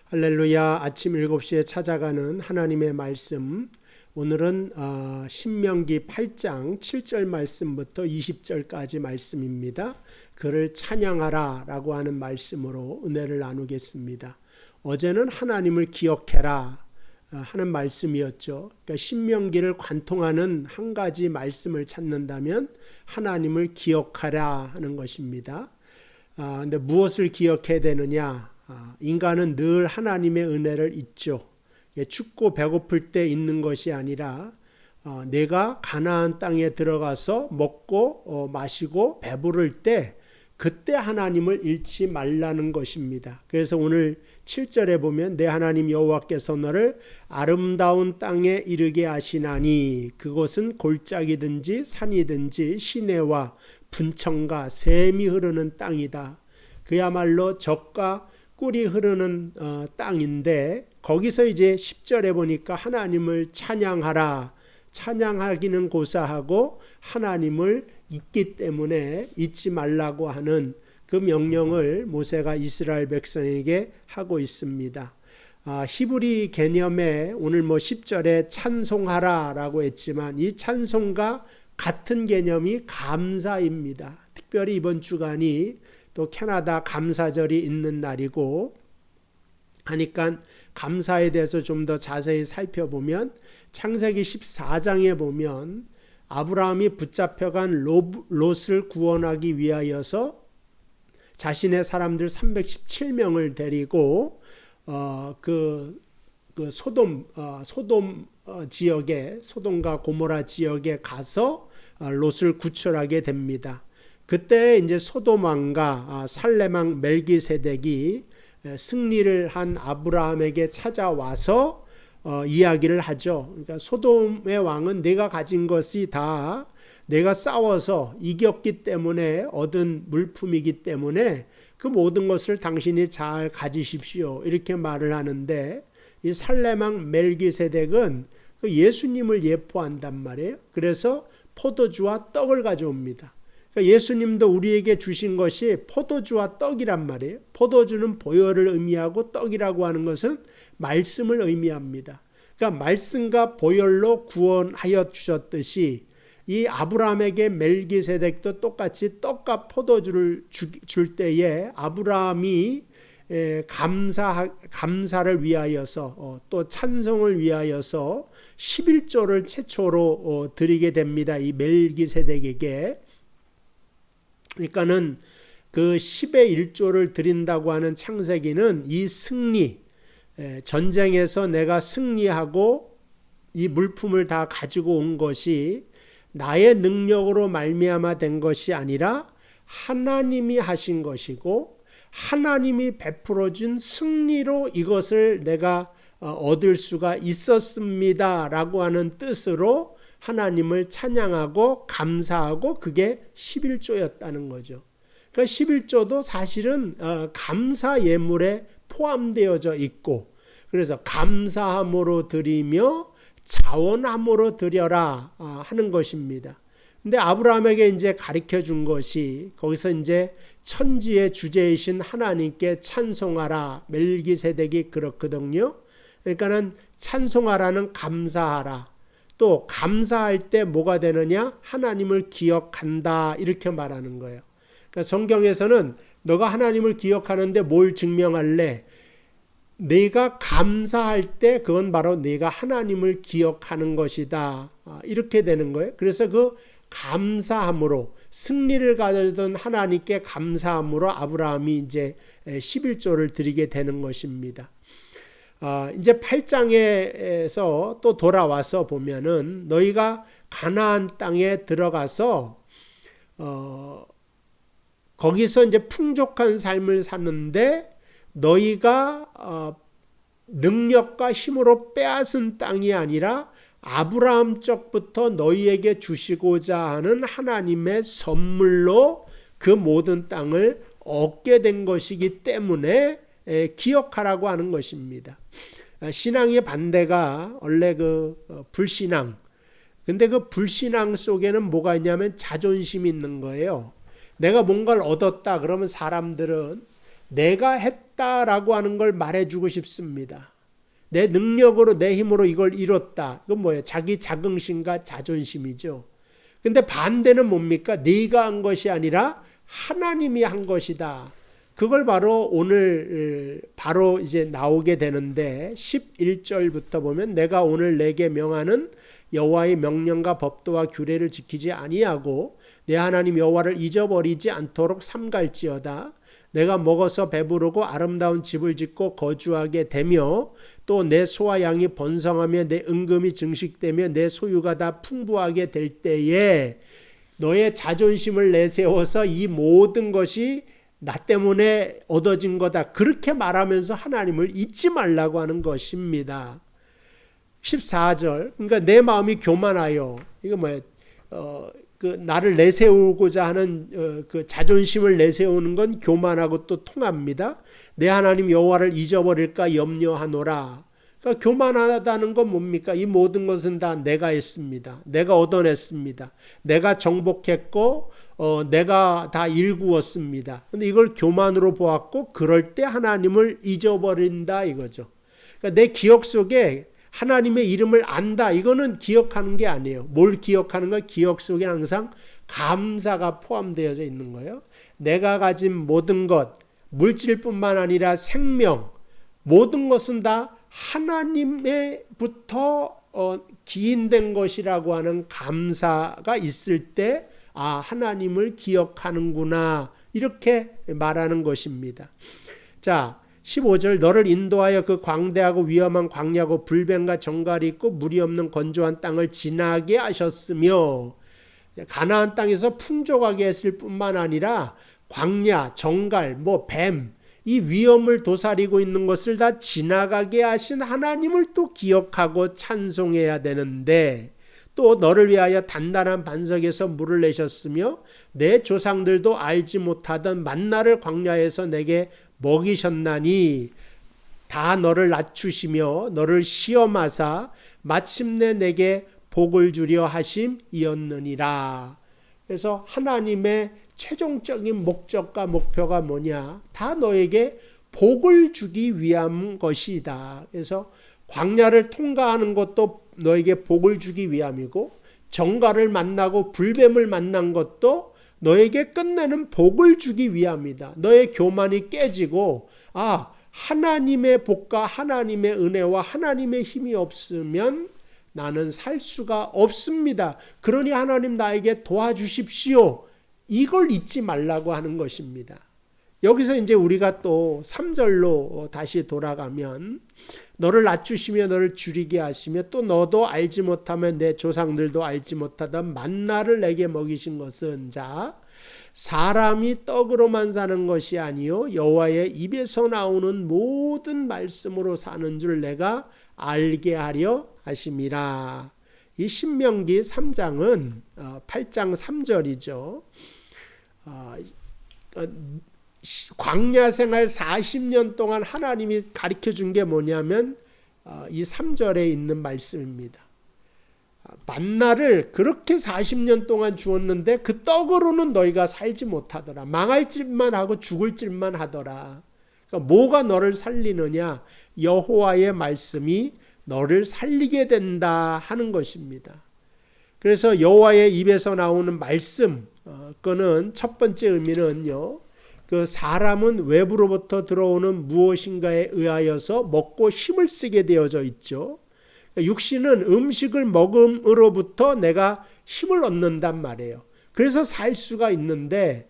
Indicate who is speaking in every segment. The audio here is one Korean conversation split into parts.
Speaker 1: 할렐루야. 아침 7시에 찾아가는 하나님의 말씀, 오늘은 신명기 8장 7절 말씀부터 20절까지 말씀입니다. 그를 찬양하라 라고 하는 말씀으로 은혜를 나누겠습니다. 어제는 하나님을 기억해라 하는 말씀이었죠. 그러니까 신명기를 관통하는 한 가지 말씀을 찾는다면 하나님을 기억하라 하는 것입니다. 근데 무엇을 기억해야 되느냐? 인간은 늘 하나님의 은혜를 잊죠. 춥고 배고플 때 잊는 것이 아니라 내가 가나안 땅에 들어가서 먹고 마시고 배부를 때 그때 하나님을 잃지 말라는 것입니다. 그래서 오늘 7절에 보면 내 하나님 여호와께서 너를 아름다운 땅에 이르게 하시나니 그곳은 골짜기든지 산이든지 시내와 분청과 샘이 흐르는 땅이다. 그야말로 젖과 꿀이 흐르는 땅인데 거기서 이제 10절에 보니까 하나님을 찬양하라. 찬양하기는 고사하고 하나님을 잊기 때문에 잊지 말라고 하는 그 명령을 모세가 이스라엘 백성에게 하고 있습니다. 히브리 개념에 오늘 10절에 찬송하라라고 했지만 이 찬송과 같은 개념이 감사입니다. 특별히 이번 주간이 또 캐나다 감사절이 있는 날이고 하니까 감사에 대해서 좀 더 자세히 살펴보면 창세기 14장에 보면 아브라함이 붙잡혀간 롯을 구원하기 위하여서 자신의 사람들 317명을 데리고 그 소돔 지역에 소돔과 고모라 지역에 가서 롯을 구출하게 됩니다. 그때 이제 소돔 왕과 살렘 왕 멜기세덱이 승리를 한 아브라함에게 찾아와서 이야기를 하죠. 그러니까 소돔의 왕은 내가 가진 것이 다 내가 싸워서 이겼기 때문에 얻은 물품이기 때문에 그 모든 것을 당신이 잘 가지십시오. 이렇게 말을 하는데 이 살렘 왕 멜기세덱은 그 예수님을 예포한단 말이에요. 그래서 포도주와 떡을 가져옵니다. 그러니까 예수님도 우리에게 주신 것이 포도주와 떡이란 말이에요. 포도주는 보혈을 의미하고 떡이라고 하는 것은 말씀을 의미합니다. 그러니까 말씀과 보혈로 구원하여 주셨듯이 이 아브라함에게 멜기세덱도 똑같이 떡과 포도주를 줄 때에 아브라함이 감사를 위하여서 또 찬송을 위하여서 11조를 최초로 드리게 됩니다. 이 멜기세덱에게. 그러니까는 그 10의 1조를 드린다고 하는 창세기는 이 승리, 전쟁에서 내가 승리하고 이 물품을 다 가지고 온 것이 나의 능력으로 말미암아 된 것이 아니라 하나님이 하신 것이고 하나님이 베풀어 준 승리로 이것을 내가 얻을 수가 있었습니다 라고 하는 뜻으로 하나님을 찬양하고 감사하고 그게 11조였다는 거죠. 그러니까 11조도 사실은 감사 예물에 포함되어져 있고 그래서 감사함으로 드리며 자원함으로 드려라 하는 것입니다. 근데 아브라함에게 이제 가르쳐 준 것이 거기서 이제 천지의 주제이신 하나님께 찬송하라. 멜기세덱이 그렇거든요. 그러니까는 찬송하라는 감사하라. 또 감사할 때 뭐가 되느냐? 하나님을 기억한다 이렇게 말하는 거예요. 그러니까 성경에서는 너가 하나님을 기억하는데 뭘 증명할래? 내가 감사할 때 그건 바로 내가 하나님을 기억하는 것이다. 이렇게 되는 거예요. 그래서 그 감사함으로 승리를 가져던 하나님께 감사함으로 아브라함이 이제 11조를 드리게 되는 것입니다. 이제 8장에서 또 돌아와서 보면은 너희가 가나안 땅에 들어가서 거기서 이제 풍족한 삶을 사는데 너희가 능력과 힘으로 빼앗은 땅이 아니라 아브라함 쪽부터 너희에게 주시고자 하는 하나님의 선물로 그 모든 땅을 얻게 된 것이기 때문에 기억하라고 하는 것입니다. 신앙의 반대가 원래 불신앙. 근데 그 불신앙 속에는 뭐가 있냐면 자존심이 있는 거예요. 내가 뭔가를 얻었다 그러면 사람들은 내가 했다라고 하는 걸 말해주고 싶습니다. 내 능력으로 내 힘으로 이걸 이뤘다. 이건 뭐예요? 자기 자긍심과 자존심이죠. 근데 반대는 뭡니까? 네가 한 것이 아니라 하나님이 한 것이다. 그걸 바로 오늘 바로 이제 나오게 되는데 11절부터 보면 내가 오늘 내게 명하는 여호와의 명령과 법도와 규례를 지키지 아니하고 내 하나님 여호와를 잊어버리지 않도록 삼갈지어다. 내가 먹어서 배부르고 아름다운 집을 짓고 거주하게 되며 또 내 소와 양이 번성하며 내 은금이 증식되며 내 소유가 다 풍부하게 될 때에 너의 자존심을 내세워서 이 모든 것이 나 때문에 얻어진 거다. 그렇게 말하면서 하나님을 잊지 말라고 하는 것입니다. 14절. 그러니까 내 마음이 교만하여 이거 뭐예요? 나를 내세우고자 하는 그 자존심을 내세우는 건 교만하고 또 통합니다. 내 하나님 여호와를 잊어버릴까 염려하노라. 그러니까 교만하다는 건 뭡니까? 이 모든 것은 다 내가 했습니다. 내가 얻어냈습니다. 내가 정복했고 내가 다 일구었습니다. 근데 이걸 교만으로 보았고 그럴 때 하나님을 잊어버린다 이거죠. 그러니까 내 기억 속에 하나님의 이름을 안다. 이거는 기억하는 게 아니에요. 뭘 기억하는가? 기억 속에 항상 감사가 포함되어져 있는 거예요. 내가 가진 모든 것, 물질뿐만 아니라 생명, 모든 것은 다 하나님에부터 기인된 것이라고 하는 감사가 있을 때 하나님을 기억하는구나 이렇게 말하는 것입니다. 자, 15절 너를 인도하여 그 광대하고 위험한 광야고 불뱀과 정갈이 있고 물이 없는 건조한 땅을 지나게 하셨으며 가나안 땅에서 풍족하게 했을 뿐만 아니라 광야, 정갈, 뱀 이 위험을 도사리고 있는 것을 다 지나가게 하신 하나님을 또 기억하고 찬송해야 되는데 또 너를 위하여 단단한 반석에서 물을 내셨으며 내 조상들도 알지 못하던 만나를 광야에서 내게 먹이셨나니 다 너를 낮추시며 너를 시험하사 마침내 내게 복을 주려 하심이었느니라. 그래서 하나님의 최종적인 목적과 목표가 뭐냐? 다 너에게 복을 주기 위한 것이다. 그래서 광야를 통과하는 것도 너에게 복을 주기 위함이고 정갈을 만나고 불뱀을 만난 것도 너에게 끝내는 복을 주기 위함이다. 너의 교만이 깨지고 하나님의 복과 하나님의 은혜와 하나님의 힘이 없으면 나는 살 수가 없습니다. 그러니 하나님 나에게 도와주십시오. 이걸 잊지 말라고 하는 것입니다. 여기서 이제 우리가 또 3절로 다시 돌아가면 너를 낮추시며 너를 줄이게 하시며 또 너도 알지 못하면 내 조상들도 알지 못하던 만나를 내게 먹이신 것은 자 사람이 떡으로만 사는 것이 아니요 여호와의 입에서 나오는 모든 말씀으로 사는 줄 내가 알게 하려 하심이라. 이 신명기 3장은 8장 3절이죠. 광야 생활 40년 동안 하나님이 가르쳐 준 게 뭐냐면 이 3절에 있는 말씀입니다. 만나를 그렇게 40년 동안 주었는데 그 떡으로는 너희가 살지 못하더라. 망할 짓만 하고 죽을 짓만 하더라. 그러니까 뭐가 너를 살리느냐? 여호와의 말씀이 너를 살리게 된다 하는 것입니다. 그래서 여호와의 입에서 나오는 말씀, 그거는 첫 번째 의미는요. 그 사람은 외부로부터 들어오는 무엇인가에 의하여서 먹고 힘을 쓰게 되어져 있죠. 육신은 음식을 먹음으로부터 내가 힘을 얻는단 말이에요. 그래서 살 수가 있는데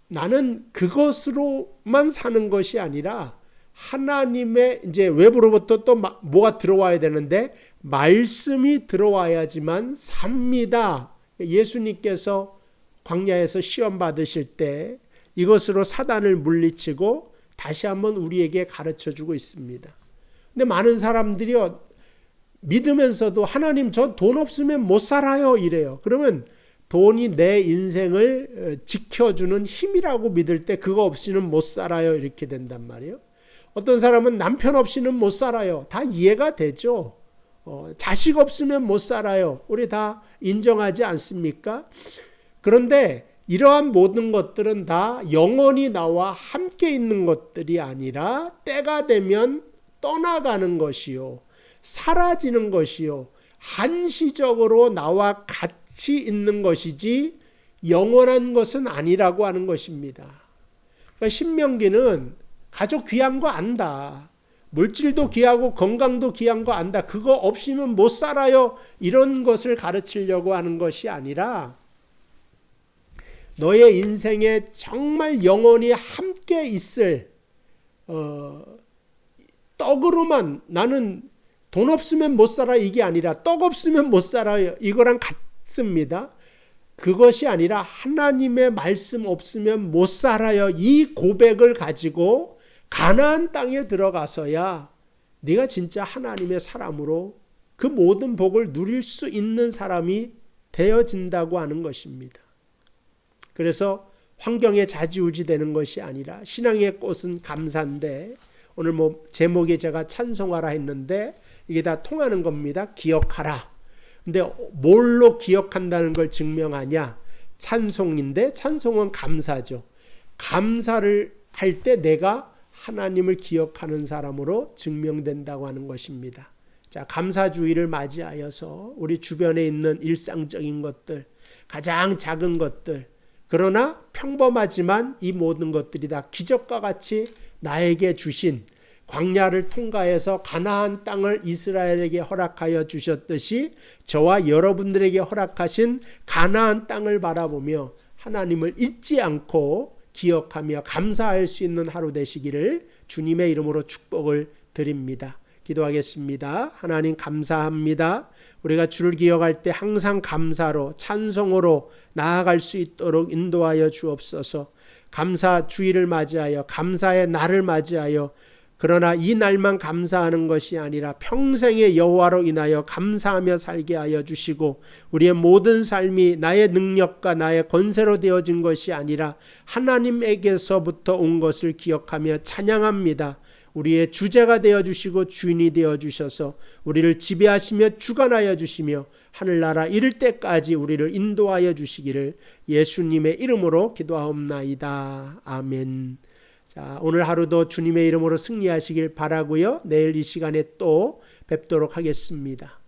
Speaker 1: 나는 그것으로만 사는 것이 아니라 하나님의 이제 외부로부터 또 뭐가 들어와야 되는데 말씀이 들어와야지만 삽니다. 예수님께서 광야에서 시험 받으실 때 이것으로 사단을 물리치고 다시 한번 우리에게 가르쳐주고 있습니다. 근데 많은 사람들이 믿으면서도 하나님 저 돈 없으면 못 살아요 이래요. 그러면 돈이 내 인생을 지켜주는 힘이라고 믿을 때 그거 없이는 못 살아요 이렇게 된단 말이에요. 어떤 사람은 남편 없이는 못 살아요. 다 이해가 되죠. 자식 없으면 못 살아요. 우리 다 인정하지 않습니까? 그런데 이러한 모든 것들은 다 영원히 나와 함께 있는 것들이 아니라 때가 되면 떠나가는 것이요, 사라지는 것이요, 한시적으로 나와 같이 있는 것이지 영원한 것은 아니라고 하는 것입니다. 그러니까 신명기는 가족 귀한 거 안다. 물질도 귀하고 건강도 귀한 거 안다. 그거 없이는 못 살아요. 이런 것을 가르치려고 하는 것이 아니라 너의 인생에 정말 영원히 함께 있을 떡으로만, 나는 돈 없으면 못 살아 이게 아니라 떡 없으면 못 살아요 이거랑 같습니다. 그것이 아니라 하나님의 말씀 없으면 못 살아요 이 고백을 가지고 가나안 땅에 들어가서야 네가 진짜 하나님의 사람으로 그 모든 복을 누릴 수 있는 사람이 되어진다고 하는 것입니다. 그래서 환경에 좌지우지 되는 것이 아니라, 신앙의 꽃은 감사인데 오늘 제목에 제가 찬송하라 했는데 이게 다 통하는 겁니다. 기억하라. 근데 뭘로 기억한다는 걸 증명하냐? 찬송인데, 찬송은 감사죠. 감사를 할 때 내가 하나님을 기억하는 사람으로 증명된다고 하는 것입니다. 자, 감사주의를 맞이하여서 우리 주변에 있는 일상적인 것들, 가장 작은 것들, 그러나 평범하지만 이 모든 것들이 다 기적과 같이 나에게 주신, 광야를 통과해서 가나안 땅을 이스라엘에게 허락하여 주셨듯이 저와 여러분들에게 허락하신 가나안 땅을 바라보며 하나님을 잊지 않고 기억하며 감사할 수 있는 하루 되시기를 주님의 이름으로 축복을 드립니다. 기도하겠습니다. 하나님 감사합니다. 우리가 주를 기억할 때 항상 감사로, 찬송으로 나아갈 수 있도록 인도하여 주옵소서. 감사 주일을 맞이하여, 감사의 날을 맞이하여, 그러나 이 날만 감사하는 것이 아니라 평생의 여호와로 인하여 감사하며 살게 하여 주시고, 우리의 모든 삶이 나의 능력과 나의 권세로 되어진 것이 아니라 하나님에게서부터 온 것을 기억하며 찬양합니다. 우리의 주제가 되어주시고 주인이 되어주셔서 우리를 지배하시며 주관하여 주시며 하늘나라 이를 때까지 우리를 인도하여 주시기를 예수님의 이름으로 기도하옵나이다. 아멘. 자, 오늘 하루도 주님의 이름으로 승리하시길 바라고요. 내일 이 시간에 또 뵙도록 하겠습니다.